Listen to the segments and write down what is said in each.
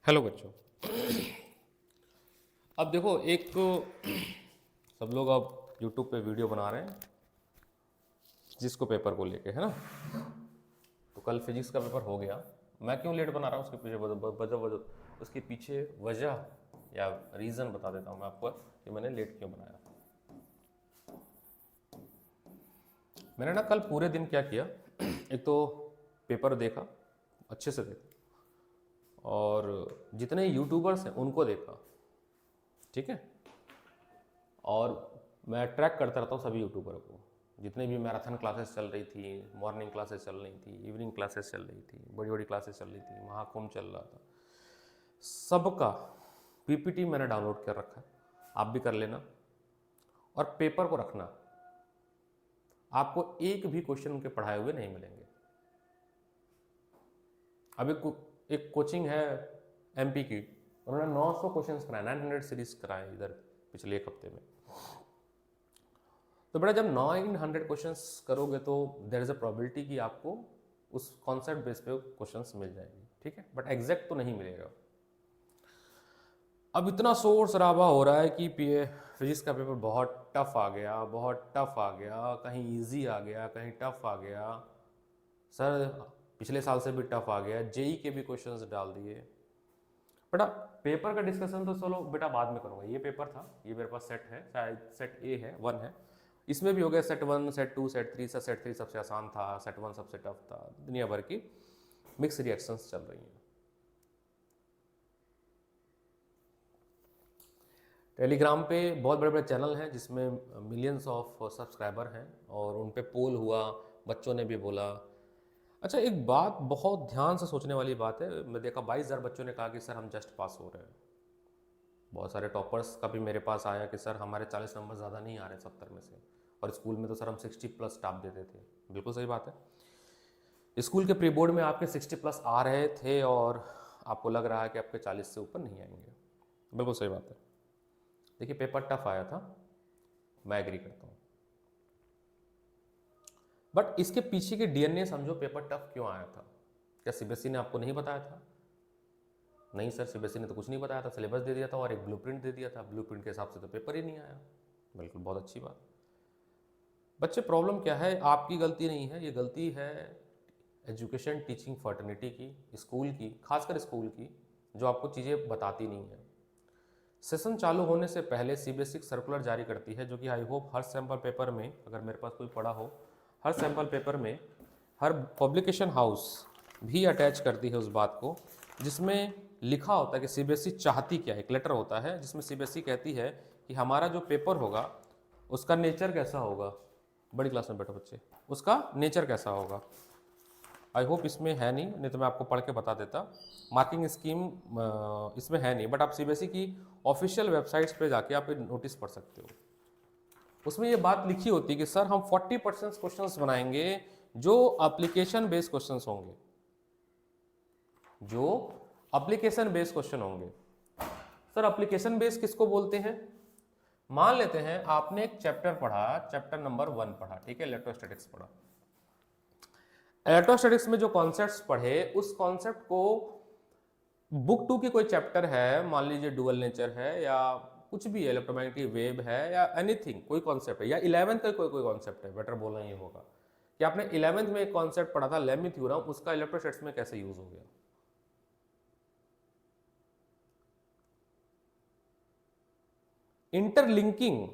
Hello बच्चों। अब देखो एक सब लोग अब यूट्यूब पे वीडियो बना रहे हैं जिसको पेपर को लेके, है ना। तो कल फिजिक्स का पेपर हो गया। मैं क्यों लेट बना रहा हूँ उसके पीछे वजह उसके पीछे वजह या रीज़न बता देता हूँ मैं आपको कि मैंने लेट क्यों बनाया। मैंने ना कल पूरे दिन क्या किया, एक तो पेपर देखा, अच्छे से देखा, और जितने यूट्यूबर्स हैं उनको देखा, ठीक है। और मैं ट्रैक करता रहता हूँ सभी यूट्यूबर को, जितने भी मैराथन क्लासेस चल रही थी, मॉर्निंग क्लासेस चल रही थी, इवनिंग क्लासेस चल रही थी, बड़ी बड़ी क्लासेस चल रही थी, महाकुंभ चल रहा था, सबका पीपीटी मैंने डाउनलोड कर रखा है। आप भी कर लेना और पेपर को रखना। आपको एक भी क्वेश्चन उनके पढ़ाए हुए नहीं मिलेंगे। अभी एक कोचिंग है एमपी की, उन्होंने 900 क्वेश्चंस कराए, 900 सीरीज कराए इधर पिछले एक हफ्ते में। तो बेटा जब 900 क्वेश्चंस करोगे तो देयर इज अ प्रोबेबिलिटी कि आपको उस कॉन्सेप्ट बेस पे क्वेश्चंस मिल जाएंगे, ठीक है, बट एग्जैक्ट तो नहीं मिलेगा। अब इतना शोर शराबा हो रहा है कि फिजिक्स का पेपर बहुत टफ आ गया, बहुत टफ आ गया, कहीं इजी आ गया, कहीं टफ आ गया, सर पिछले साल से भी टफ आ गया, जेई के भी क्वेश्चंस डाल दिए। बेटा पेपर का डिस्कशन तो चलो बेटा बाद में करूँगा। ये पेपर था, ये मेरे पास सेट है, शायद सेट ए है, 1 है। इसमें भी हो गया सेट 1, सेट 2, सेट 3। सेट 3 सबसे आसान था, सेट 1 सबसे टफ था। दुनिया भर की मिक्स रिएक्शंस चल रही हैं। टेलीग्राम पे बहुत बड़े बड़े चैनल हैं जिसमें मिलियंस ऑफ सब्सक्राइबर हैं, और उन पे पोल हुआ, बच्चों ने भी बोला। अच्छा एक बात बहुत ध्यान से सोचने वाली बात है, मैं देखा 22,000 बच्चों ने कहा कि सर हम जस्ट पास हो रहे हैं। बहुत सारे टॉपर्स का भी मेरे पास आया कि सर हमारे 40 नंबर ज़्यादा नहीं आ रहे 70 में से, और स्कूल में तो सर हम 60+ टॉप देते थे। बिल्कुल सही बात है। स्कूल के प्री बोर्ड में आपके 60+ आ रहे थे और आपको लग रहा है कि आपके 40 से ऊपर नहीं आएंगे। बिल्कुल सही बात है। देखिए पेपर टफ आया था, मैं एग्री करता हूँ, बट इसके पीछे की डीएनए समझो, पेपर टफ क्यों आया था। क्या सीबीएसई ने आपको नहीं बताया था? नहीं सर, सीबीएसई ने तो कुछ नहीं बताया था, सिलेबस दे दिया था और एक ब्लूप्रिंट दे दिया था, ब्लूप्रिंट के हिसाब से तो पेपर ही नहीं आया। बिल्कुल, बहुत अच्छी बात। बच्चे प्रॉब्लम क्या है, आपकी गलती नहीं है, ये गलती है एजुकेशन टीचिंग फर्टर्निटी की, स्कूल की, खासकर स्कूल की, जो आपको चीज़ें बताती नहीं है। सेशन चालू होने से पहले सीबीएसई सर्कुलर जारी करती है, जो कि I hope her sample paper में, अगर मेरे पास कोई पढ़ा हो, हर सैम्पल पेपर में हर पब्लिकेशन हाउस भी अटैच करती है उस बात को, जिसमें लिखा होता है कि सीबीएसई चाहती क्या है। एक लेटर होता है जिसमें सीबीएसई कहती है कि हमारा जो पेपर होगा उसका नेचर कैसा होगा। बड़ी क्लास में बैठो बच्चे, उसका नेचर कैसा होगा। आई होप इसमें है नहीं तो मैं आपको पढ़ के बता देता। मार्किंग स्कीम इसमें है नहीं, बट आप सीबीएसई की ऑफिशियल वेबसाइट्स पे जाके आप नोटिस पढ़ सकते हो। उसमें ये बात लिखी होती है कि सर हम 40% क्वेश्चंस बनाएंगे जो एप्लीकेशन बेस्ड क्वेश्चंस होंगे, जो एप्लीकेशन बेस्ड क्वेश्चन होंगे। सर एप्लीकेशन बेस्ड किसको बोलते हैं? मान लेते हैं आपने एक चैप्टर पढ़ा, चैप्टर नंबर 1 पढ़ा, ठीक है, इलेक्ट्रोस्टैटिक्स पढ़ा। इलेक्ट्रोस्टैटिक्स में जो कॉन्सेप्ट्स पढ़े, उस कॉन्सेप्ट को बुक 2 की कोई चैप्टर है, मान लीजिए डुअल नेचर है या कुछ भी है, इलेक्ट्रोमैग्नेटिक वेव है या एनीथिंग, कोई कॉन्सेप्ट है, या 11th का कोई कॉन्सेप्ट है, बेटर बोलना ये होगा कि आपने 11th में एक कॉन्सेप्ट पढ़ा था लेमी थ्योरम, उसका इलेक्ट्रोस्टैटिक्स में कैसे यूज हो गया। इंटरलिंकिंग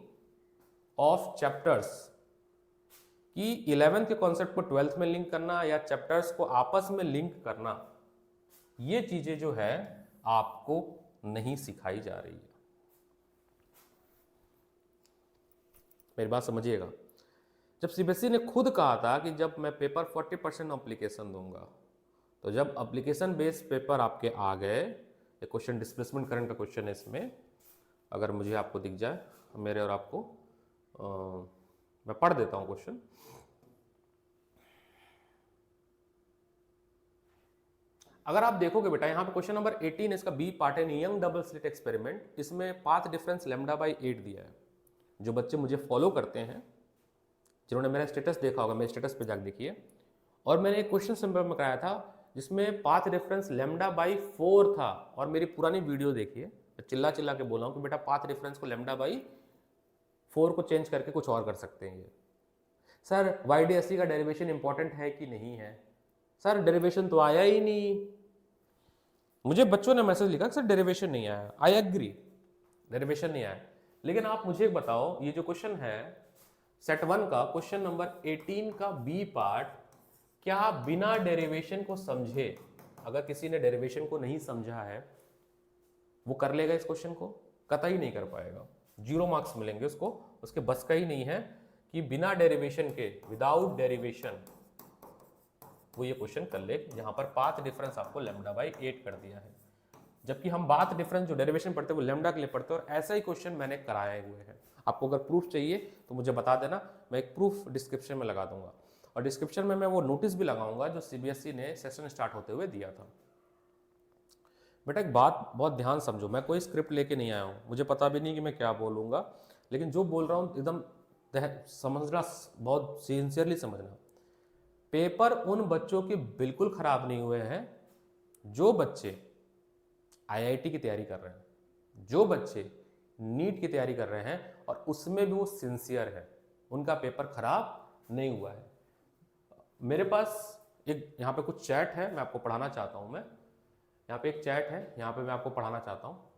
ऑफ चैप्टर्स कि 11th के कॉन्सेप्ट को 12th में लिंक करना या चैप्टर्स को आपस में लिंक करना, ये चीजें जो है आपको नहीं सिखाई जा रही है। मेरी बात समझिएगा। जब सीबीएसई ने खुद कहा था कि जब मैं पेपर 40% एप्लीकेशन दूंगा, तो जब एप्लीकेशन बेस्ड पेपर आपके आ गए, ये क्वेश्चन डिस्प्लेसमेंट करंट का क्वेश्चन है इसमें, अगर मुझे आपको दिख जाए, मेरे और आपको मैं पढ़ देता हूं क्वेश्चन। अगर आप देखोगे बेटा यहाँ पे क्वेश्चन नंबर 18, इसका बी पार्ट है, यंग डबल स्लिट एक्सपेरिमेंट। इसमें पाथ डिफरेंस λ/8 दिया है। जो बच्चे मुझे फॉलो करते हैं, जिन्होंने मेरा स्टेटस देखा होगा, मेरे स्टेटस पे जाकर देखिए, और मैंने एक क्वेश्चन सिंपल में कराया था जिसमें पाथ रेफरेंस λ/4 था। और मेरी पुरानी वीडियो देखिए, चिल्ला चिल्ला के बोला हूँ कि बेटा पाथ रेफरेंस को λ/4 को चेंज करके कुछ और कर सकते हैं। ये सर YDSC का डेरिवेशन इंपॉर्टेंट है कि नहीं है? सर डेरिवेशन तो आया ही नहीं। मुझे बच्चों ने मैसेज लिखा कि सर डेरिवेशन नहीं आया। आई एग्री, डेरिवेशन नहीं आया, लेकिन आप मुझे एक बताओ, ये जो क्वेश्चन है सेट 1 का क्वेश्चन नंबर 18 का बी पार्ट, क्या बिना डेरिवेशन को समझे, अगर किसी ने डेरिवेशन को नहीं समझा है वो कर लेगा इस क्वेश्चन को? कतई नहीं कर पाएगा, 0 मार्क्स मिलेंगे उसको। उसके बस का ही नहीं है कि बिना डेरिवेशन के, विदाउट डेरिवेशन, वो ये क्वेश्चन कर ले जहां पर पाथ डिफरेंस आपको λ/8 कर दिया है। जबकि हम बात डिफरेंस जो डेरिवेशन पढ़ते हैं वो लैम्डा के लिए पढ़ते हैं, और ऐसा ही क्वेश्चन मैंने कराए हुए हैं। आपको अगर प्रूफ चाहिए तो मुझे बता देना, मैं एक प्रूफ डिस्क्रिप्शन में लगा दूंगा, और डिस्क्रिप्शन में मैं वो नोटिस भी लगाऊंगा जो CBSE ने सेशन स्टार्ट होते हुए दिया था। बेटा एक बात बहुत ध्यान समझो, मैं कोई स्क्रिप्ट लेके नहीं आया हूँ, मुझे पता भी नहीं कि मैं क्या बोलूँगा, लेकिन जो बोल रहा हूँ एकदम समझना, बहुत सिंसियरली समझना। पेपर उन बच्चों के बिल्कुल खराब नहीं हुए हैं जो बच्चे IIT की तैयारी कर रहे हैं, जो बच्चे नीट की तैयारी कर रहे हैं और उसमें भी वो सिंसियर है, उनका पेपर खराब नहीं हुआ है। मेरे पास एक यहाँ पे कुछ चैट है, मैं आपको पढ़ाना चाहता हूँ। मैं यहाँ पे एक चैट है, यहाँ पे मैं आपको पढ़ाना चाहता हूँ।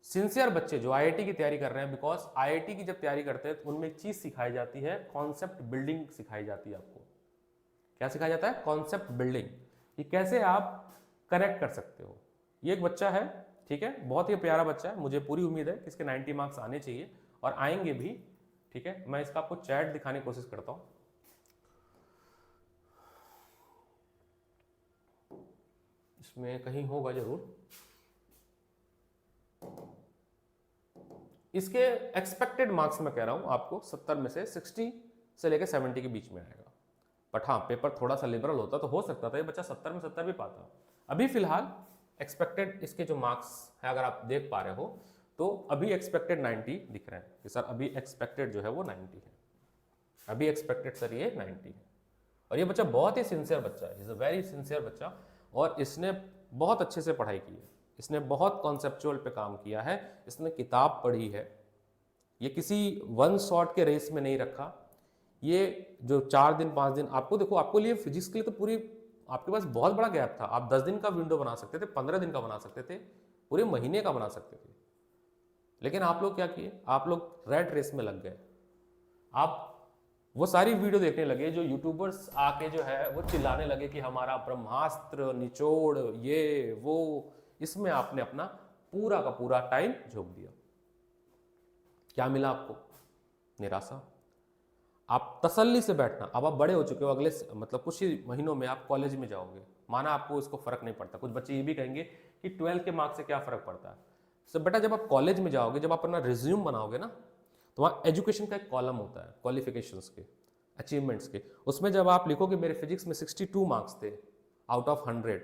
सिंसियर बच्चे जो IIT की तैयारी कर रहे हैं, बिकॉज IIT की जब तैयारी करते हैं तो उनमें एक चीज सिखाई जाती है, कॉन्सेप्ट बिल्डिंग सिखाई जाती है। आपको क्या सिखाया जाता है? कॉन्सेप्ट बिल्डिंग, कि कैसे आप कनेक्ट कर सकते हो। ये एक बच्चा है, ठीक है, बहुत ही प्यारा बच्चा है, मुझे पूरी उम्मीद है कि इसके 90 मार्क्स आने चाहिए और आएंगे भी, ठीक है। मैं इसका आपको चैट दिखाने की कोशिश करता हूँ। इसमें कहीं होगा जरूर। इसके एक्सपेक्टेड मार्क्स मैं कह रहा हूं आपको 70 में से 60 से लेकर 70 के बीच में आएगा। बट हाँ, पेपर थोड़ा सा लिबरल होता तो हो सकता था ये बच्चा 70 में 70 भी पाता। अभी फिलहाल एक्सपेक्टेड इसके जो मार्क्स है, अगर आप देख पा रहे हो तो अभी एक्सपेक्टेड 90 दिख रहे हैं कि सर अभी एक्सपेक्टेड जो है वो 90 है। अभी एक्सपेक्टेड सर ये 90 है। और ये बच्चा बहुत ही सिंसियर बच्चा है, इज अ वेरी सिंसियर बच्चा, और इसने बहुत अच्छे से पढ़ाई की है, इसने बहुत कॉन्सेप्चुअल पे काम किया है, इसने किताब पढ़ी है, ये किसी वन शॉट के रेस में नहीं रखा। ये जो 4 दिन 5 दिन आपको देखो, आपको लिए फिजिक्स के लिए तो पूरी आपके पास बहुत बड़ा गैप था। आप 10 दिन का विंडो बना सकते थे, 15 दिन का बना सकते थे, पूरे महीने का बना सकते थे, लेकिन आप लोग क्या किए? आप लोग रैट रेस में लग गए। आप वो सारी वीडियो देखने लगे जो यूट्यूबर्स आके जो है वो चिल्लाने लगे कि हमारा ब्रह्मास्त्र निचोड़ ये वो, इसमें आपने अपना पूरा का पूरा टाइम झोंक दिया। क्या मिला आपको? निराशा। आप तसल्ली से बैठना, अब आप बड़े हो चुके हो, अगले मतलब कुछ ही महीनों में आप कॉलेज में जाओगे, माना आपको इसको फर्क नहीं पड़ता। कुछ बच्चे ये भी कहेंगे कि 12 के मार्क्स से क्या फर्क पड़ता है। तो बेटा जब आप कॉलेज में जाओगे, जब आप अपना रिज्यूम बनाओगे ना, तो वहाँ एजुकेशन का एक कॉलम होता है, क्वालिफिकेशंस के, अचीवमेंट्स के। उसमें जब आप लिखोगे मेरे फिजिक्स में 62 मार्क्स थे आउट ऑफ 100,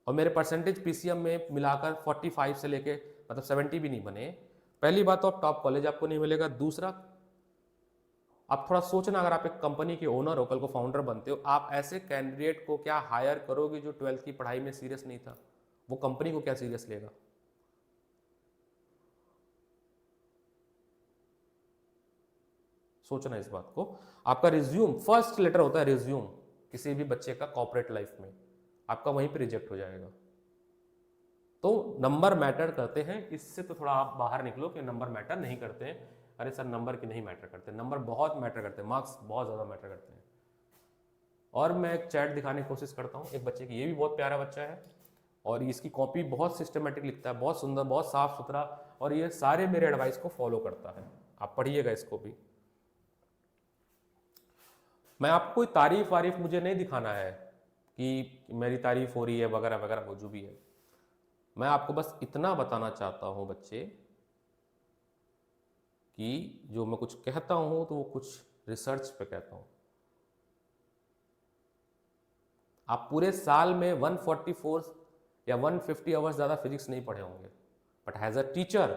और मेरे परसेंटेज PCM में मिलाकर 45 से लेके मतलब 70 भी नहीं बने, पहली बात तो आप टॉप कॉलेज आपको नहीं मिलेगा। दूसरा, आप थोड़ा सोचना, अगर आप एक कंपनी के ओनर हो, कल को फाउंडर बनते हो, आप ऐसे कैंडिडेट को क्या हायर करोगे जो 12th की पढ़ाई में सीरियस नहीं था? वो कंपनी को क्या सीरियस लेगा? सोचना इस बात को। आपका रिज्यूम, फर्स्ट लेटर होता है रिज्यूम किसी भी बच्चे का कॉर्पोरेट लाइफ में, आपका वहीं पे रिजेक्ट हो जाएगा। तो नंबर मैटर करते हैं, इससे तो थोड़ा आप बाहर निकलो कि नंबर मैटर नहीं करते हैं। अरे सर नंबर की नहीं मैटर करते, नंबर बहुत मैटर करते हैं, मार्क्स बहुत ज़्यादा मैटर करते हैं। और मैं एक चैट दिखाने की कोशिश करता हूँ एक बच्चे की, ये भी बहुत प्यारा बच्चा है और इसकी कॉपी बहुत सिस्टमेटिक लिखता है, बहुत सुंदर, बहुत साफ सुथरा, और ये सारे मेरे एडवाइस को फॉलो करता है। आप पढ़िएगा इसको भी। मैं आपको कोई तारीफ वारीफ मुझे नहीं दिखाना है कि मेरी तारीफ हो रही है वगैरह वगैरह, वो जो भी है। मैं आपको बस इतना बताना चाहता हूं बच्चे कि जो मैं कुछ कहता हूं तो वो कुछ रिसर्च पे कहता हूं। आप पूरे साल में 144 या 150 आवर्स ज़्यादा फिजिक्स नहीं पढ़े होंगे, बट एज अ टीचर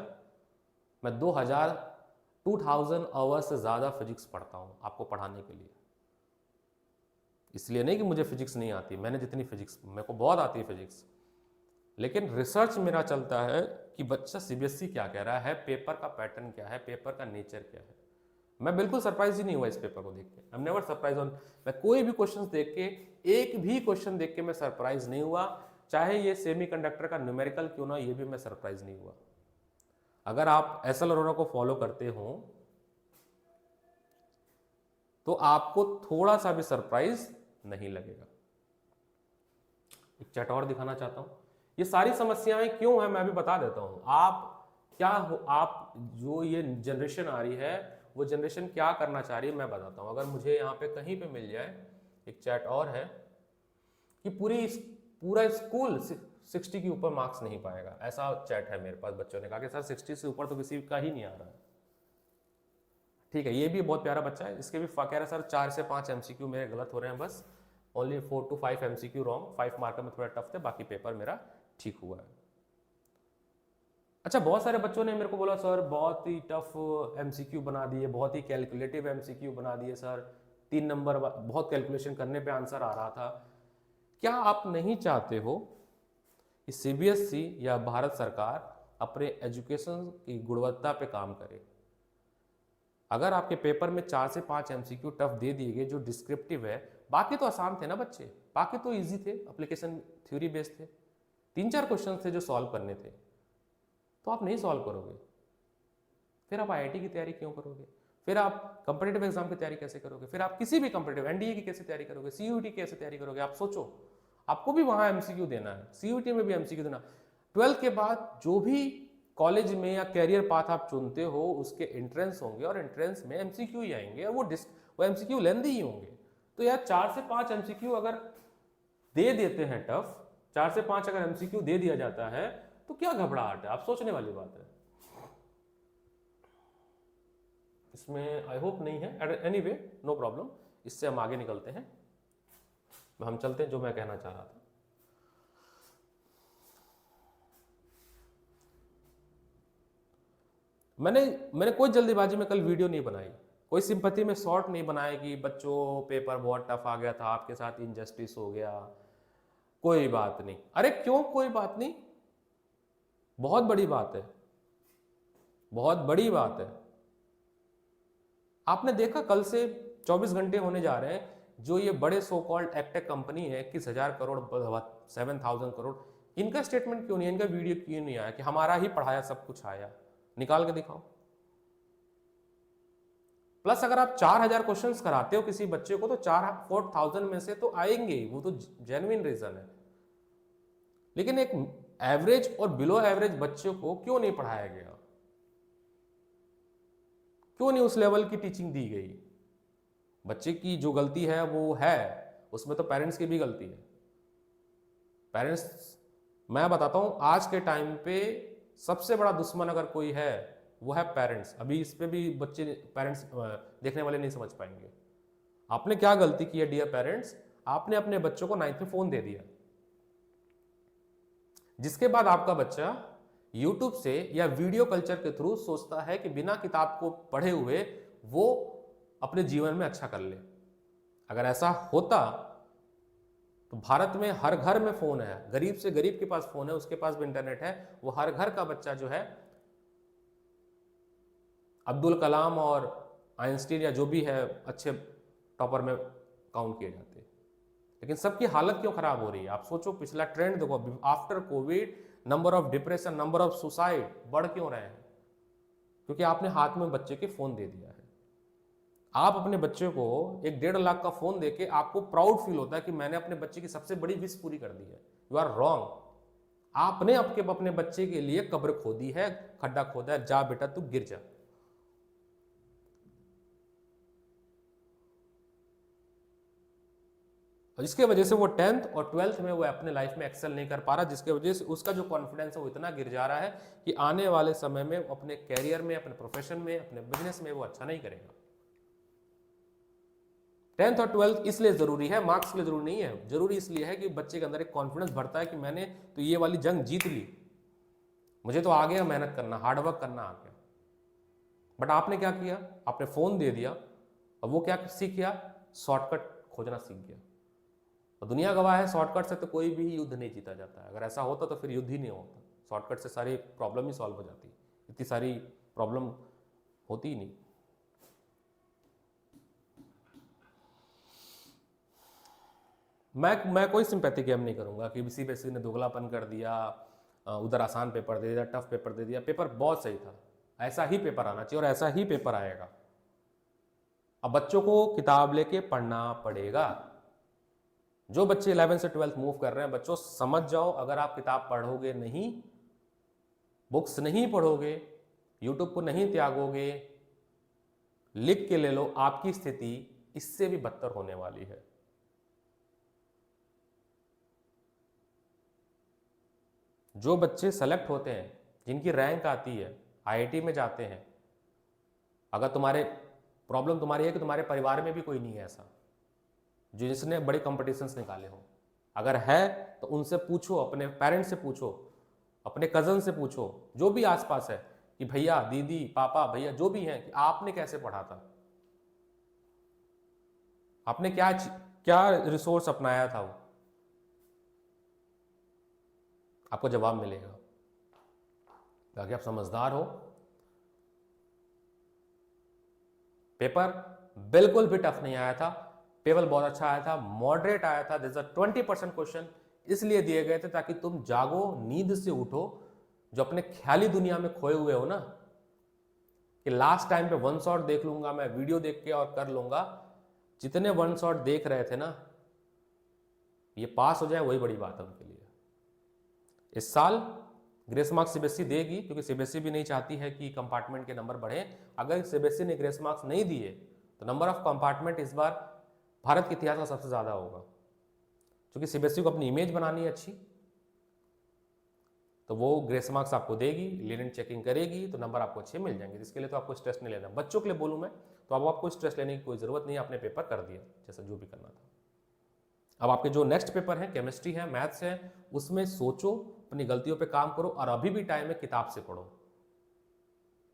मैं 2000 आवर्स से ज़्यादा फिजिक्स पढ़ता हूं आपको पढ़ाने के लिए। इसलिए नहीं कि मुझे फिजिक्स नहीं आती, मैंने जितनी फिजिक्स, मेरे को बहुत आती है फिजिक्स, लेकिन रिसर्च मेरा चलता है कि बच्चा सीबीएसई क्या कह रहा है, पेपर का पैटर्न क्या है, पेपर का नेचर क्या है। मैं बिल्कुल सरप्राइज ही नहीं हुआ इस पेपर को देख के, I am never surprise on, मैं कोई भी क्वेश्चन देख के, एक भी क्वेश्चन देख के मैं सरप्राइज नहीं हुआ, चाहे ये सेमीकंडक्टर का न्यूमेरिकल क्यों ना, ये भी मैं सरप्राइज नहीं हुआ। अगर आप एसएल अरोरा को फॉलो करते हो तो आपको थोड़ा सा भी सरप्राइज नहीं लगेगा। एक चैट और दिखाना चाहता हूं, ये सारी समस्याएं क्यों है मैं भी बता देता हूं। आप क्या हो, आप जो ये जनरेशन आ रही है वो जनरेशन क्या करना चाह रही है मैं बताता हूं। अगर मुझे यहाँ पे कहीं पे मिल जाए, एक चैट और है कि पूरा स्कूल 60 के ऊपर मार्क्स नहीं पाएगा, ऐसा चैट है मेरे पास। बच्चों ने कहा कि सर 60 से ऊपर तो किसी का ही नहीं आ रहा है। ठीक है, ये भी बहुत प्यारा बच्चा है, इसके भी कह रहा है सर 4 से 5 एमसीक्यू मेरे गलत हो रहे हैं, बस only 4 to 5 MCQ wrong, 5 marker में थोड़ा टफ थे, बाकी पेपर मेरा ठीक हुआ है। अच्छा, बहुत सारे बच्चों ने मेरे को बोला सर बहुत ही टफ एमसीक्यू बना दिए, बहुत ही कैलकुलेटिव एमसीक्यू बना दिए सर, 3 नंबर बहुत कैलकुलेशन करने पे आंसर आ रहा था। क्या आप नहीं चाहते हो कि सीबीएसई या भारत सरकार अपने एजुकेशन की गुणवत्ता पे काम करे? अगर आपके पेपर में 4 से 5 एमसीक्यू टफ दे दिए गए जो डिस्क्रिप्टिव है, बाकी तो आसान थे ना बच्चे, बाकी तो इजी थे, एप्लीकेशन थ्योरी बेस्ड थे, 3-4 क्वेश्चन थे जो सॉल्व करने थे, तो आप नहीं सॉल्व करोगे, फिर आप आईआईटी की तैयारी क्यों करोगे? फिर आप कंपिटिटिव एग्जाम की तैयारी कैसे करोगे? फिर आप किसी भी कंपिटिटिव एनडीए की कैसे तैयारी करोगे? सीयूईटी की कैसे तैयारी करोगे? आप सोचो, आपको भी वहां एमसीक्यू देना है, सीयूईटी में भी एमसीक्यू देना। 12th के बाद जो भी कॉलेज में या कैरियर पाथ आप चुनते हो उसके एंट्रेंस होंगे, और एंट्रेंस में एमसीक्यू ही आएंगे, और वो एमसीक्यू लेंथी ही होंगे। तो यार 4 से 5 एमसीक्यू अगर दे देते हैं टफ, 4 से 5 अगर एमसीक्यू दे दिया जाता है तो क्या घबराहट है? आप सोचने वाली बात है, इसमें आई होप नहीं है। एनीवे नो प्रॉब्लम, इससे हम आगे निकलते हैं, हम चलते हैं जो मैं कहना चाह रहा था। मैंने कोई जल्दीबाजी में कल वीडियो नहीं बनाई, कोई सिंपैथी में शॉर्ट नहीं बनाया कि बच्चों पेपर बहुत टफ आ गया था, आपके साथ इनजस्टिस हो गया, कोई बात नहीं। अरे क्यों कोई बात नहीं, बहुत बड़ी बात है, बहुत बड़ी बात है। आपने देखा कल से 24 घंटे होने जा रहे हैं, जो ये बड़े सो कॉल्ड एगटेक कंपनी है, 21,000 करोड़ 7,000 करोड़, इनका स्टेटमेंट क्यों नहीं, इनका वीडियो क्यों नहीं आया कि हमारा ही पढ़ाया सब कुछ आया? निकाल के दिखाओ। प्लस अगर आप 4,000 क्वेश्चंस कराते हो किसी बच्चे को तो 4,000 में से तो आएंगे, वो तो जेन्युइन रीजन है। लेकिन एक एवरेज और बिलो एवरेज बच्चे को क्यों नहीं पढ़ाया गया? क्यों नहीं उस लेवल की टीचिंग दी गई? बच्चे की जो गलती है वो है, उसमें तो पेरेंट्स की भी गलती है। पेरेंट्स, मैं बताता हूं आज के टाइम पे सबसे बड़ा दुश्मन अगर कोई है वो है पेरेंट्स। अभी इस पे भी बच्चे, पेरेंट्स देखने वाले नहीं समझ पाएंगे। आपने क्या गलती की है डियर पेरेंट्स? आपने अपने बच्चों को 9th में फोन दे दिया, जिसके बाद आपका बच्चा यूट्यूब से या वीडियो कल्चर के थ्रू सोचता है कि बिना किताब को पढ़े हुए वो अपने जीवन में अच्छा कर ले। अगर ऐसा होता तो भारत में हर घर में फोन है, गरीब से गरीब के पास फोन है, उसके पास भी इंटरनेट है, वो हर घर का बच्चा जो है अब्दुल कलाम और आइंस्टीन या जो भी है अच्छे टॉपर में काउंट किए जाते हैं। लेकिन सबकी हालत क्यों खराब हो रही है? आप सोचो, पिछला ट्रेंड देखो, after Covid number of depression, number of suicide बढ़ क्यों रहे हैं? क्योंकि आपने हाथ में बच्चे के फोन दे दिया है। आप अपने बच्चे को एक 1.5 लाख का फोन देके आपको प्राउड फील होता है कि मैंने अपने बच्चे की सबसे बड़ी विश पूरी कर दी है। You are wrong. आपने अपने बच्चे के लिए कब्र खोदी है, खड्डा खोदा है, जा बेटा तू गिर जा। और इसके वजह से वो 10th और 12th में वो अपने लाइफ में एक्सेल नहीं कर पा रहा, जिसके वजह से उसका जो कॉन्फिडेंस है वो इतना गिर जा रहा है कि आने वाले समय में अपने कैरियर में, अपने प्रोफेशन में, अपने बिजनेस में वो अच्छा नहीं करेगा। 10th और 12th इसलिए जरूरी है, मार्क्स के लिए जरूरी नहीं है। जरूरी इसलिए है कि बच्चे के अंदर एक कॉन्फिडेंस भरता है कि मैंने तो ये वाली जंग जीत ली, मुझे तो आ गया मेहनत करना, हार्डवर्क करना आ गया। बट आपने क्या किया? आपने फोन दे दिया, और वो क्या सीख गया? शॉर्टकट खोजना सीख गया। और दुनिया गवाह है, शॉर्टकट से तो कोई भी युद्ध नहीं जीता जाता है। अगर ऐसा होता तो फिर युद्ध ही नहीं होता, शॉर्टकट से सारी प्रॉब्लम ही सॉल्व हो जाती, इतनी सारी प्रॉब्लम होती ही नहीं। मैं कोई सिंपैथी गेम नहीं करूंगा कि सीबीएसई ने दोगलापन कर दिया, उधर आसान पेपर दे दिया, टफ पेपर दे दिया। पेपर बहुत सही था, ऐसा ही पेपर आना चाहिए और ऐसा ही पेपर आएगा। अब बच्चों को किताब लेके पढ़ना पड़ेगा। जो बच्चे 11 से 12 मूव कर रहे हैं, बच्चों समझ जाओ, अगर आप किताब पढ़ोगे नहीं, बुक्स नहीं पढ़ोगे, यूट्यूब को नहीं त्यागोगे, लिख के ले लो, आपकी स्थिति इससे भी बदतर होने वाली है। जो बच्चे सेलेक्ट होते हैं, जिनकी रैंक आती है, आईआईटी में जाते हैं, अगर तुम्हारे प्रॉब्लम तुम्हारी है कि तुम्हारे परिवार में भी कोई नहीं है ऐसा जो जिसने बड़े कॉम्पिटिशन्स निकाले हो, अगर है तो उनसे पूछो, अपने पेरेंट्स से पूछो, अपने कजन से पूछो, जो भी आसपास है, कि भैया, दीदी, पापा, भैया जो भी हैं, कि आपने कैसे पढ़ा था, आपने क्या क्या रिसोर्स अपनाया था, वो आपको जवाब मिलेगा। ताकि आप समझदार हो। पेपर बिल्कुल भी टफ नहीं आया था, पेपर बहुत अच्छा आया था, मॉडरेट आया था। दिस 20% क्वेश्चन इसलिए दिए गए थे ताकि तुम जागो, नींद से उठो, जो अपने ख्याली दुनिया में खोए हुए हो ना, कि लास्ट टाइम पे वन शॉट देख लूंगा मैं, वीडियो देख के और कर लूंगा। जितने वन शॉट देख रहे थे ना, ये पास हो जाए वही बड़ी बात है उनके लिए। इस साल ग्रेस मार्क्स सीबीएसई देगी, क्योंकि सीबीएसई भी नहीं चाहती है कि कंपार्टमेंट के नंबर बढ़े। अगर सीबीएसई ने ग्रेस मार्क्स नहीं दिए तो नंबर ऑफ कंपार्टमेंट इस बार भारत के इतिहास का सबसे ज़्यादा होगा। क्योंकि सीबीएसई को अपनी इमेज बनानी है अच्छी, तो वो ग्रेस मार्क्स आपको देगी, लीनेंट चेकिंग करेगी, तो नंबर आपको अच्छे मिल जाएंगे। इसके लिए तो आपको स्ट्रेस नहीं लेना। बच्चों के लिए बोलूँ मैं, तो अब आपको स्ट्रेस लेने की कोई ज़रूरत नहीं है, आपने पेपर कर दिया जैसा जो भी करना था। अब आपके जो नेक्स्ट पेपर है, केमिस्ट्री है, मैथ्स है, उसमें सोचो, अपनी गलतियों पे काम करो, और अभी भी टाइम है, किताब से पढ़ो,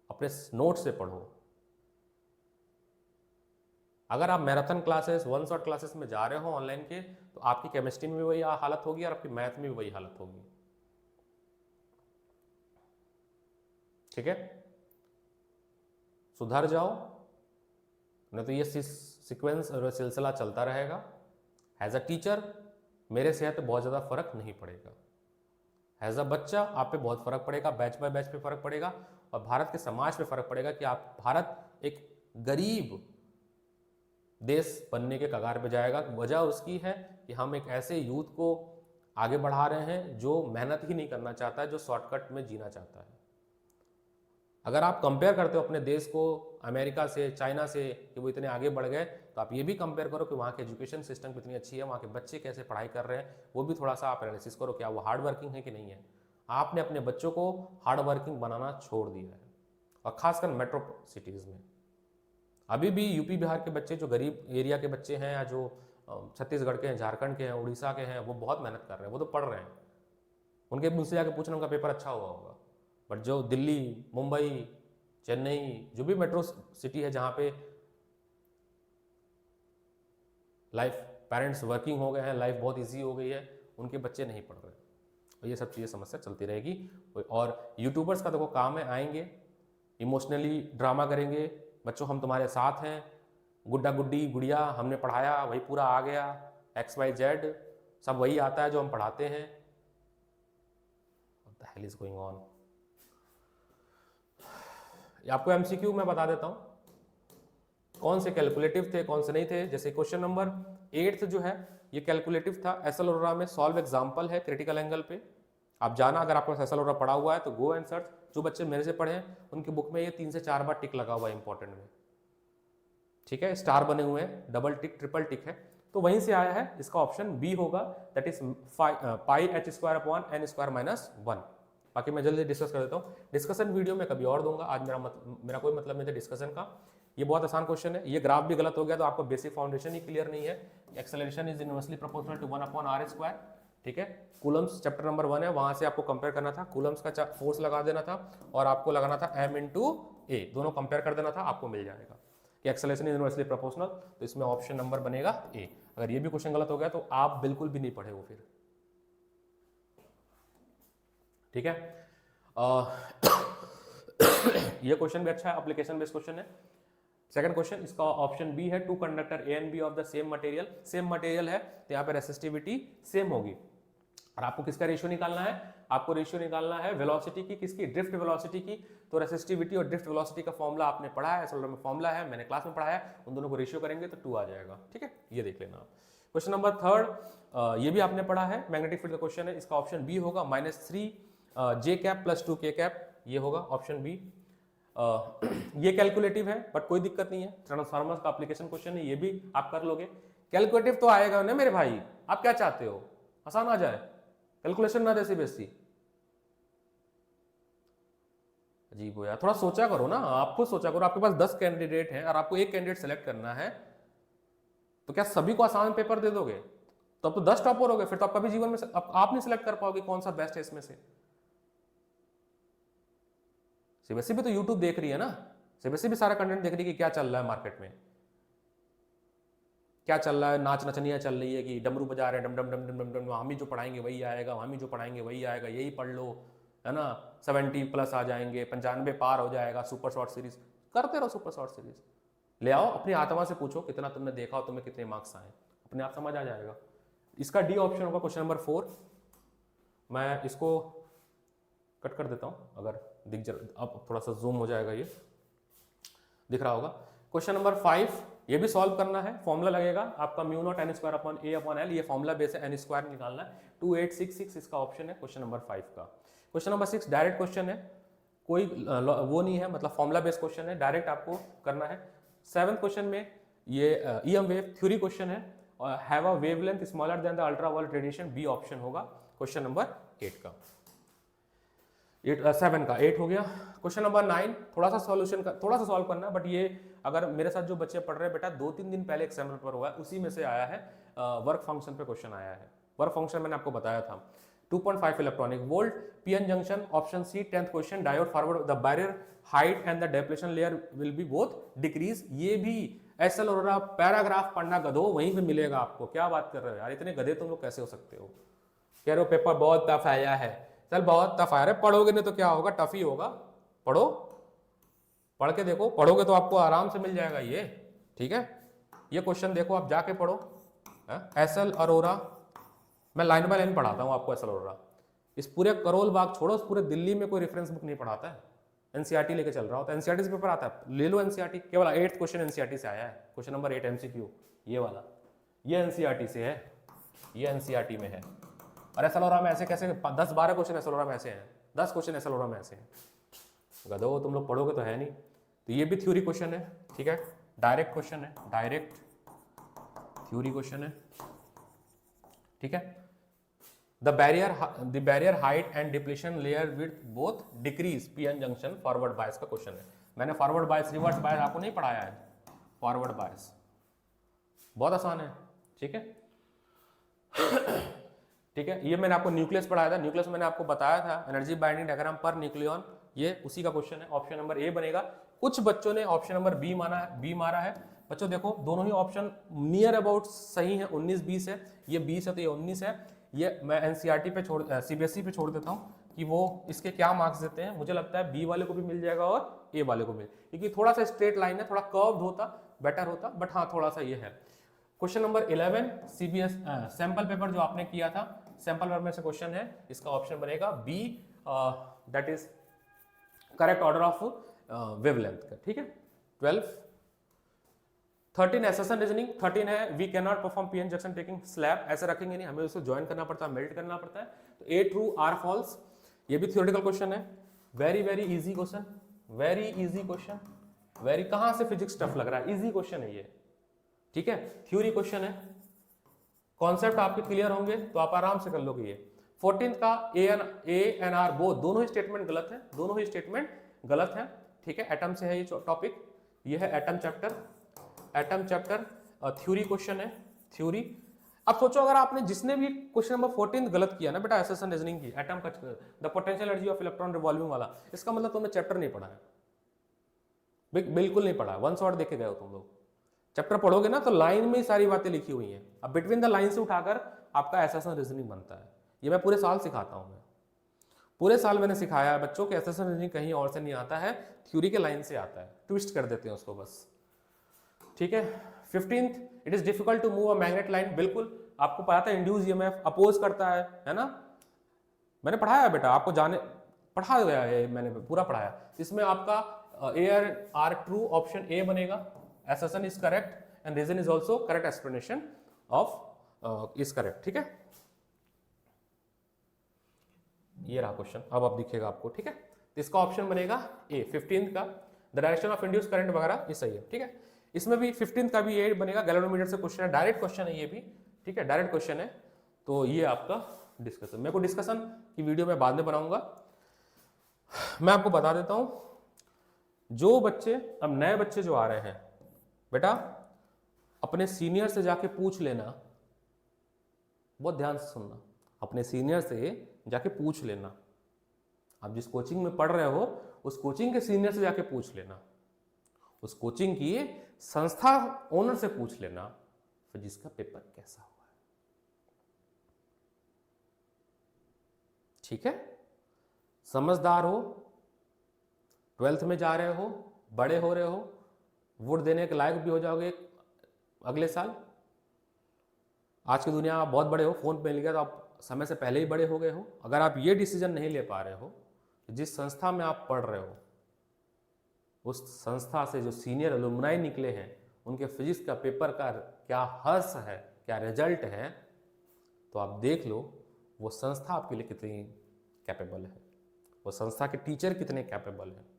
अपने नोट से पढ़ो। अगर आप marathon classes, one shot classes में जा रहे हो ऑनलाइन के, तो आपकी केमिस्ट्री में भी वही हालत होगी और आपकी मैथ में भी वही हालत होगी। ठीक है, सुधर जाओ, नहीं तो ये सीक्वेंस और सिलसिला चलता रहेगा। एज अ टीचर मेरे सेहत पे बहुत ज़्यादा फर्क नहीं पड़ेगा, एज अ बच्चा आप पे बहुत फर्क पड़ेगा, बैच बाय बैच पे फर्क पड़ेगा, और भारत के समाज पे फर्क पड़ेगा कि आप, भारत एक गरीब देश बनने के कगार पे जाएगा। वजह उसकी है कि हम एक ऐसे यूथ को आगे बढ़ा रहे हैं जो मेहनत ही नहीं करना चाहता है, जो शॉर्टकट में जीना चाहता है। अगर आप कंपेयर करते हो अपने देश को अमेरिका से, चाइना से, कि वो इतने आगे बढ़ गए, तो आप ये भी कंपेयर करो कि वहाँ के एजुकेशन सिस्टम कितनी अच्छी है, वहाँ के बच्चे कैसे पढ़ाई कर रहे हैं, वो भी थोड़ा सा आप एनालिसिस करो, क्या वो हार्ड वर्किंग है कि नहीं है। आपने अपने बच्चों को हार्ड वर्किंग बनाना छोड़ दिया है, और खासकर मेट्रो सिटीज़ में। अभी भी यूपी बिहार के बच्चे, जो गरीब एरिया के बच्चे हैं, या जो छत्तीसगढ़ के हैं, झारखंड के हैं, उड़ीसा के हैं, वो बहुत मेहनत कर रहे हैं, वो तो पढ़ रहे हैं। उनके मुझसे जाके पूछना, उनका पेपर अच्छा हुआ होगा। बट जो दिल्ली, मुंबई, चेन्नई, जो भी मेट्रो सिटी है जहाँ पे लाइफ, पेरेंट्स वर्किंग हो गए हैं, लाइफ बहुत इजी हो गई है, उनके बच्चे नहीं पढ़ रहे। और ये सब चीज़ें समस्या चलती रहेगी। और यूट्यूबर्स का देखो काम है, आएंगे, इमोशनली ड्रामा करेंगे, बच्चों हम तुम्हारे साथ हैं, गुड्डा गुड्डी गुड़िया हमने पढ़ाया, वही पूरा आ गया, XYZ सब वही आता है जो हम पढ़ाते हैं। What the hell is going on? आपको MCQ मैं बता देता हूँ कौन से कैलकुलेटिव थे, कौन से नहीं थे। जैसे क्वेश्चन नंबर 8 जो है, ये कैलकुलेटिव था। एस एल ओरा में सॉल्व एग्जाम्पल है क्रिटिकल एंगल पे, आप जाना, अगर आपको एस एल ओरा पढ़ा हुआ है तो गो एंड सर्च। जो बच्चे मेरे से पढ़े हैं उनकी बुक में ये 3 से 4 बार टिक लगा हुआ है इंपॉर्टेंट में, ठीक है, स्टार बने हुए हैं, डबल टिक, ट्रिपल टिक है, तो वहीं से आया है। इसका ऑप्शन बी होगा, that is pi h² upon n² - 1। बाकी मैं जल्दी डिस्कस कर देता हूँ। डिस्कशन वीडियो में कभी और दूंगा, आज मेरा कोई मतलब नहीं था डिस्कशन का। ये बहुत आसान क्वेश्चन है। ये ग्राफ भी गलत हो गया तो आपको बेसिक फाउंडेशन ही क्लियर नहीं है। Acceleration is inversely proportional to 1/r², ठीक है। कूलम्स चैप्टर नंबर 1 है, वहां से आपको कंपेयर करना था, कूलम्स का फोर्स लगा देना था, और आपको लगाना था m × a, दोनों कंपेयर कर देना था, आपको मिल जाएगा। कि एक्सेलरेशन इज इनवर्सली प्रोपोर्शनल, तो इसमें ऑप्शन नंबर बनेगा ए। अगर ये भी क्वेश्चन गलत हो गया तो आप बिल्कुल भी नहीं पढ़े हो फिर, ठीक है। ये क्वेश्चन भी अच्छा है, एप्लीकेशन बेस्ड क्वेश्चन है। सेकंड क्वेश्चन इसका ऑप्शन बी है, two conductor A and B of the same material, same material है तो यहाँ पे रेसिस्टिविटी सेम होगी। और आपको किसका रेशियो निकालना है, आपको रेशियो निकालना है वेलोसिटी की, किसकी, ड्रिफ्ट वेलोसिटी की। तो रेसिस्टिविटी और ड्रिफ्ट वेलोसिटी का फॉर्मूला आपने पढ़ा है, असल में फॉर्मूला है, मैंने क्लास में पढ़ाया है, उन दोनों को रेशियो करेंगे तो 2 आ जाएगा, ठीक है, ये देख लेना आप। क्वेश्चन नंबर थर्ड, ये भी आपने पढ़ा है, मैग्नेटिक फील्ड का क्वेश्चन है, इसका ऑप्शन बी होगा -3 J cap plus 2 K cap, ये होगा ऑप्शन बी। ये कैलकुलेटिव है बट कोई दिक्कत नहीं है, ट्रांसफार्मर्स का एप्लीकेशन क्वेश्चन है, ये भी आप कर लोगे। कैलकुलेटिव तो आएगा ना मेरे भाई, आप क्या चाहते हो, आसान आ जाए, कैलकुलेशन ना जैसी बेसी। अजीब हो यार, थोड़ा सोचा करो ना, आप खुद सोचा करो, आपके पास 10 कैंडिडेट हैं और आपको एक कैंडिडेट सेलेक्ट करना है, तो क्या सभी को आसान पेपर दे दोगे? तो अब तो 10 टॉपर हो गए, फिर तो आप कभी जीवन में आप नहीं सिलेक्ट कर पाओगे कौन सा बेस्ट है इसमें से। सीबीएसई भी तो यूट्यूब देख रही है ना, सीबीएसई भी सारा कंटेंट देख रही है कि क्या चल रहा है मार्केट में, क्या चल रहा है, नाच नचनिया चल रही है कि डमरू बजा रहे हैं, डम डम डम डम डम डम, हम ही जो पढ़ाएंगे वही आएगा, हम ही जो पढ़ाएंगे वही आएगा, यही पढ़ लो, है ना, 70+ आ जाएंगे, 95 पार हो जाएगा, सुपर शॉर्ट सीरीज करते रहो, सुपर शॉर्ट सीरीज ले आओ, अपनी आत्मा से पूछो कितना तुमने देखा और तुम्हें कितने मार्क्स आए, अपने आप समझ आ जाएगा। इसका डी ऑप्शन होगा क्वेश्चन नंबर 4। मैं इसको कट कर देता हूँ, अगर दिख जा, अब थोड़ा सा जूम हो जाएगा, ये दिख रहा होगा। क्वेश्चन नंबर 5 ये भी सॉल्व करना है, फॉर्मूला लगेगा आपका μ0 n² ये फॉर्मूला बेस है, n² निकालना है, 2866 इसका ऑप्शन है क्वेश्चन नंबर 5 का। क्वेश्चन नंबर 6 डायरेक्ट क्वेश्चन है, कोई वो नहीं है, मतलब फॉर्मूला बेस्ड क्वेश्चन है, डायरेक्ट आपको करना है। 7th क्वेश्चन में ये EM वेव थ्योरी क्वेश्चन है, have a wavelength smaller than the ultraviolet radiation, B option होगा क्वेश्चन नंबर 8 का। 7 का 8 हो गया। क्वेश्चन नंबर 9 थोड़ा सा सॉल्यूशन का, थोड़ा सा सॉल्व करना, बट ये अगर मेरे साथ जो बच्चे पढ़ रहे हैं बेटा, 2-3 दिन पहले एक सैम्पल पेपर हुआ है, उसी में से आया है, वर्क फंक्शन पे क्वेश्चन आया है। वर्क फंक्शन मैंने आपको बताया था, 2.5 electronic volt, PN junction, option C 10th question, diode forward, the barrier height and the depletion layer will be both decrease. ये भी एसएल और पैराग्राफ पढ़ना गधो, वहीं पे मिलेगा आपको। क्या बात कर रहे हो यार, इतने गधे तुम लोग कैसे हो सकते हो? कह रहे हो पेपर बहुत टफ आया है, चल बहुत टफ आया है, पढ़ोगे नहीं तो क्या होगा, टफ ही होगा, पढ़ो, पढ़ के देखो, पढ़ोगे तो आपको आराम से मिल जाएगा ये, ठीक है। ये क्वेश्चन देखो, आप जाके पढ़ो, एसएल अरोरा, मैं लाइन बाय लाइन पढ़ाता हूँ आपको एसएल अरोरा। इस पूरे करोल बाग छोड़ो, उस पूरे दिल्ली में कोई रेफरेंस बुक नहीं पढ़ाता है, एनसीईआरटी लेके चल रहा हो तो एनसीईआरटी से पेपर आता है, ले लो एनसीईआरटी, केवल 8th क्वेश्चन एनसीईआरटी से आया है, क्वेश्चन नंबर 8 एमसीक्यू, ये वाला, ये एनसीईआरटी से है, ये एनसीईआरटी में है। और एसएल अरोरा में ऐसे कैसे 10-12 क्वेश्चन एसएल अरोरा में ऐसे हैं, 10 क्वेश्चन एसएल अरोरा में ऐसे हैं, गधो तुम लोग पढ़ोगे तो है नहीं। तो ये भी थ्योरी क्वेश्चन है, ठीक है, डायरेक्ट क्वेश्चन है, डायरेक्ट थ्योरी क्वेश्चन है, ठीक है। The barrier height and depletion layer width both decrease PN junction, forward bias का क्वेश्चन है। मैंने फॉरवर्ड बायस रिवर्स बायस आपको नहीं पढ़ाया है, फॉरवर्ड बायस बहुत आसान है, ठीक है। ठीक है, ये मैंने आपको न्यूक्लियस पढ़ाया था, न्यूक्लियस मैंने आपको बताया था energy binding diagram per nucleon, ये उसी का क्वेश्चन है, ऑप्शन नंबर ए बनेगा। कुछ बच्चों ने ऑप्शन नंबर बी मारा है। बच्चों देखो दोनों ही ऑप्शन नियर अबाउट सही है, 19-20 है, ये 20 है तो ये 19 है। ये मैं एनसीईआरटी पे सीबीएसई पे छोड़ देता हूँ कि वो इसके क्या मार्क्स देते हैं। मुझे लगता है बी वाले को भी मिल जाएगा और ए वाले को भी, क्योंकि थोड़ा सा स्ट्रेट लाइन है, थोड़ा कर्व्ड होता बेटर होता, बट हाँ थोड़ा सा ये है। Question number 11 CBS sample paper जो आपने किया था, सैंपल पेपर में से क्वेश्चन है, इसका ऑप्शन बनेगा B, that is correct order of wavelength का, ठीक है। 13 एसेशन रीजनिंग, 13 है we can not perform PN junction taking slab, ऐसे रखेंगे नहीं, हमें उसको ज्वाइन करना पड़ता है, मेल्ट करना पड़ता है। तो ए ट्रू आर फॉल्स, ये भी थ्योरेटिकल क्वेश्चन है, very very easy question, very easy question, very, कहां से फिजिक्स टफ लग रहा है, इजी क्वेश्चन है ये, ठीक है, थ्योरी क्वेश्चन है, कॉन्सेप्ट आपके क्लियर होंगे तो आप आराम से कर लोगे ये। 14th का ए एन आर बोथ, दोनों ही स्टेटमेंट गलत है, दोनों ही स्टेटमेंट गलत है, ठीक है। एटम से है ये टॉपिक, ये है atom chapter, atom chapter theory question है, थ्योरी। अब सोचो अगर आपने जिसने भी क्वेश्चन नंबर 14 गलत किया ना बेटा, एसेशन रीजनिंग की, एटम का the potential energy of electron revolving वाला, इसका मतलब तुमने चैप्टर नहीं पढ़ा है, बिल्कुल नहीं पढ़ा, वन शॉट देख के गए हो तुम लोग। चैप्टर पढ़ोगे ना तो लाइन में ही सारी बातें लिखी हुई हैं। अब बिटवीन द लाइन से उठाकर आपका एसेशन रीजनिंग बनता है। ये मैं पूरे साल सिखाता हूँ। मैं पूरे साल मैंने सिखाया बच्चों के एसेशन रीजनिंग कहीं और से नहीं आता है, थ्योरी के लाइन से आता है, ट्विस्ट कर देते हैं उसको बस। ठीक है। 15th, it is difficult to move a magnet line. बिल्कुल आपको पता था इंड्यूस ईएमएफ अपोज करता है ना। मैंने पढ़ाया बेटा, आपको जाने पढ़ा गया है, मैंने पूरा पढ़ाया। इसमें आपका A R true, option A बनेगा, assertion is correct and reason is also correct explanation of is correct। ठीक है, ये रहा क्वेश्चन, अब दिखेगा आपको। ठीक है, तो इसका ऑप्शन बनेगा ए 15th का। The direction of induce current वगैरह ये सही है। ठीक है, इसमें भी 15th का भी ये बनेगा, गैल्वेनोमीटर से क्वेश्चन है, डायरेक्ट क्वेश्चन है ये भी। ठीक है, डायरेक्ट क्वेश्चन है। तो ये आपका डिस्कशन, मेरे को डिस्कशन की वीडियो मैं बाद में बनाऊंगा। मैं आपको बता देता हूं, जो बच्चे अब नए बच्चे जो आ रहे हैं बेटा, अपने सीनियर से जाके पूछ लेना, बहुत ध्यान से सुनना, अपने सीनियर से जाके पूछ लेना। आप जिस कोचिंग में पढ़ रहे हो उस कोचिंग के सीनियर से जाके पूछ लेना, उस कोचिंग की संस्था ओनर से पूछ लेना फिजिक्स का पेपर कैसा हुआ है। ठीक है, समझदार हो, 12th में जा रहे हो, बड़े हो रहे हो, वोट देने के लायक भी हो जाओगे अगले साल। आज की दुनिया आप बहुत बड़े हो, फोन पे मिल गया तो आप समय से पहले ही बड़े हो गए हो। अगर आप ये डिसीजन नहीं ले पा रहे हो, जिस संस्था में आप पढ़ रहे हो उस संस्था से जो सीनियर एलुमनाई निकले हैं उनके फिजिक्स का पेपर का क्या हर्ष है, क्या रिजल्ट है, तो आप देख लो वो संस्था आपके लिए कितनी कैपेबल है, वो संस्था के टीचर कितने कैपेबल हैं।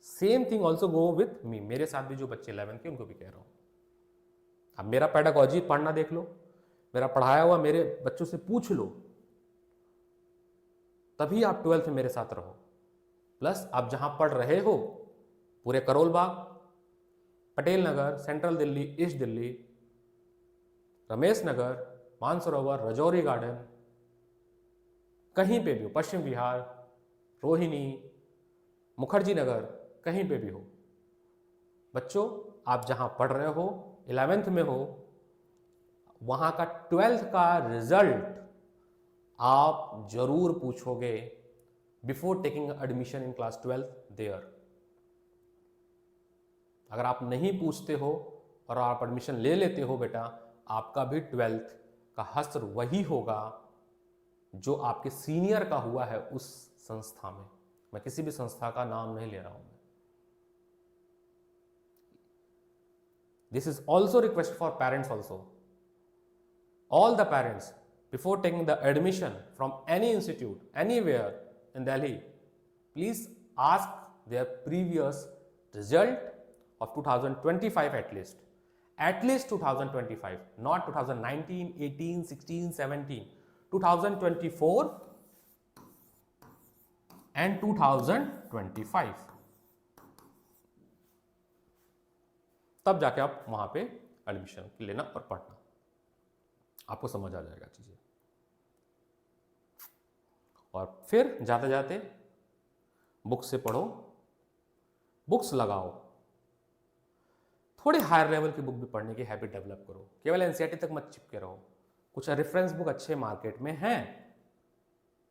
Same thing also go with me. मेरे साथ भी जो बच्चे 11th के, उनको भी कह रहा हूं, अब मेरा पेडागॉजी पढ़ना देख लो, मेरा पढ़ाया हुआ मेरे बच्चों से पूछ लो, तभी आप 12th में मेरे साथ रहो। प्लस आप जहां पढ़ रहे हो, पूरे Karol Bagh, Patel Nagar, central Delhi, east Delhi, Ramesh Nagar, Mansarovar, Rajouri garden, कहीं पे भी हो, पश्चिम बिहार, रोहिणी, मुखर्जी नगर, कहीं पे भी हो, बच्चों आप जहां पढ़ रहे हो, 11th में हो, वहां का 12th का रिजल्ट आप जरूर पूछोगे before taking admission in class 12th there. अगर आप नहीं पूछते हो और आप एडमिशन ले लेते हो बेटा, आपका भी 12th का हश्र वही होगा जो आपके सीनियर का हुआ है उस संस्था में। मैं किसी भी संस्था का नाम नहीं ले रहा हूं। This is also request for parents also. All the parents, before taking the admission from any institute, anywhere in Delhi, please ask their previous result of 2025 at least. At least 2025, not 2019, 18, 16, 17. 2024 and 2025. तब जाके आप वहां पे admission लेना और पढ़ना, आपको समझ आ जाएगा चीजें। और फिर जाते जाते बुक से पढ़ो, बुक्स लगाओ, थोड़े हायर लेवल की बुक भी पढ़ने की हैबिट डेवलप करो। केवल एनसीईआरटी तक मत चिपके रहो। कुछ रेफरेंस बुक अच्छे मार्केट में हैं,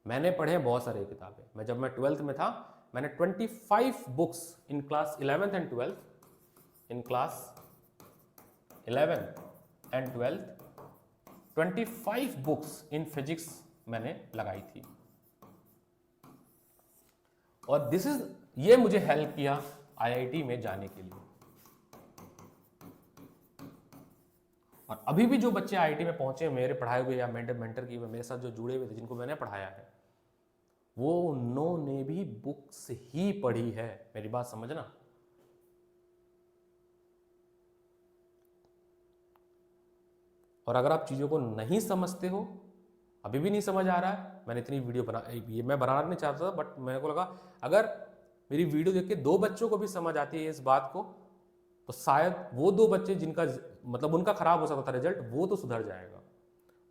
मैंने पढ़े बहुत सारे किताबें। मैं जब मैं 12th में था, मैंने 25 books in class 11th and 12th, in class 11th and 12th 25 books in physics मैंने लगाई थी। और ये मुझे हेल्प किया आईआईटी में जाने के लिए। और अभी भी जो बच्चे आईआईटी में पहुंचे, मेरे पढ़ाए हुए या मेंटर किए हुए, मेरे साथ जो जुड़े हुए थे, जिनको मैंने पढ़ाया है, वो उन्होंने भी बुक्स ही पढ़ी है। मेरी बात समझना। और अगर आप चीज़ों को नहीं समझते हो, अभी भी नहीं समझ आ रहा है, मैंने इतनी वीडियो ये मैं बनाना नहीं चाहता था, बट मेरे को लगा अगर मेरी वीडियो देख के 2 बच्चों को भी समझ आती है इस बात को, तो शायद वो 2 बच्चे जिनका मतलब उनका खराब हो सकता था रिजल्ट, वो तो सुधर जाएगा।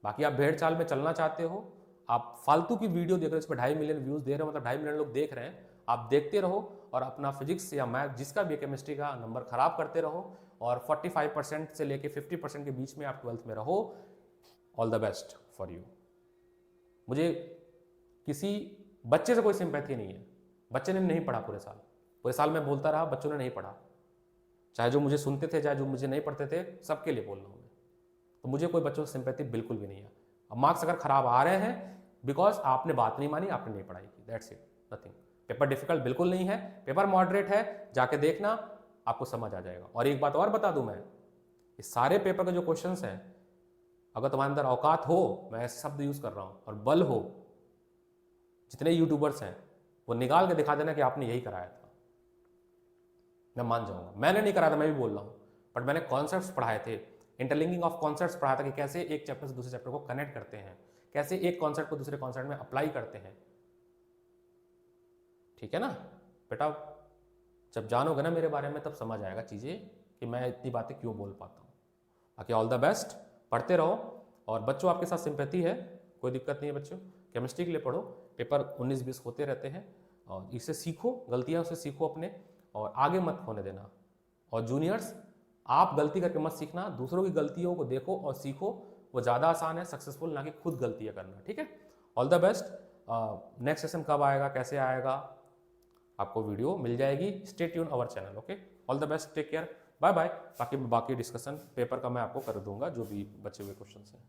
बाकी आप भेड़ चाल में चलना चाहते हो, आप फालतू की वीडियो देख रहे हो, इस पर 2.5 मिलियन व्यूज दे रहे हो, मतलब 2.5 मिलियन लोग देख रहे हैं, आप देखते रहो और अपना फिजिक्स या मैथ जिसका भी केमिस्ट्री का नंबर खराब करते रहो और 45% से लेके 50% के बीच में आप 12th में रहो। All the best for you. मुझे किसी बच्चे से कोई सिंपैथी नहीं है, बच्चे ने नहीं पढ़ा पूरे साल मैं बोलता रहा, बच्चों ने नहीं पढ़ा, चाहे जो मुझे सुनते थे चाहे जो मुझे नहीं पढ़ते थे, सबके लिए बोल रहा हूँ मैं। तो मुझे कोई बच्चों से सिंपैथी बिल्कुल भी नहीं है। अब मार्क्स अगर खराब आ रहे हैं बिकॉज आपने बात नहीं मानी, आपने नहीं पढ़ाई की, that's it, nothing. Paper difficult बिल्कुल नहीं है, पेपर मॉडरेट है, जाके देखना आपको समझ आ जाएगा। और एक बात और बता दूं मैं, ये सारे पेपर के जो क्वेश्चंस हैं, अगर तुम्हारे अंदर औकात हो, मैं ऐसे शब्द यूज कर रहा हूं, और बल हो, जितने यूट्यूबर्स हैं वो निकाल के दिखा देना कि आपने यही कराया था, मैं मान जाऊंगा। मैंने नहीं कराया था, मैं भी बोल रहा हूं, बट मैंने कॉन्सेप्ट्स पढ़ाए थे, इंटरलिंकिंग ऑफ कॉन्सेप्ट्स पढ़ाया था कि कैसे एक चैप्टर से दूसरे चैप्टर को कनेक्ट करते हैं, कैसे एक कॉन्सेप्ट को दूसरे कॉन्सेप्ट में अप्लाई करते हैं। ठीक है ना बेटा, जब जानोगे ना मेरे बारे में तब समझ आएगा चीज़ें कि मैं इतनी बातें क्यों बोल पाता हूँ। बाकी ऑल द बेस्ट, पढ़ते रहो। और बच्चों आपके साथ सिंपैथी है, कोई दिक्कत नहीं है बच्चों, केमिस्ट्री के लिए पढ़ो, पेपर 19-20 होते रहते हैं और इससे सीखो, गलतियाँ उससे सीखो अपने, और आगे मत होने देना। और जूनियर्स, आप गलती करके मत सीखना, दूसरों की गलतियों को देखो और सीखो, वो ज़्यादा आसान है सक्सेसफुल, ना कि खुद गलतियाँ करना। ठीक है, all the best. Next session कब आएगा, कैसे आएगा, आपको वीडियो मिल जाएगी, stay tune our channel. Okay, all the best, take care, bye bye. बाकी डिस्कशन पेपर का मैं आपको कर दूंगा, जो भी बचे हुए क्वेश्चन हैं।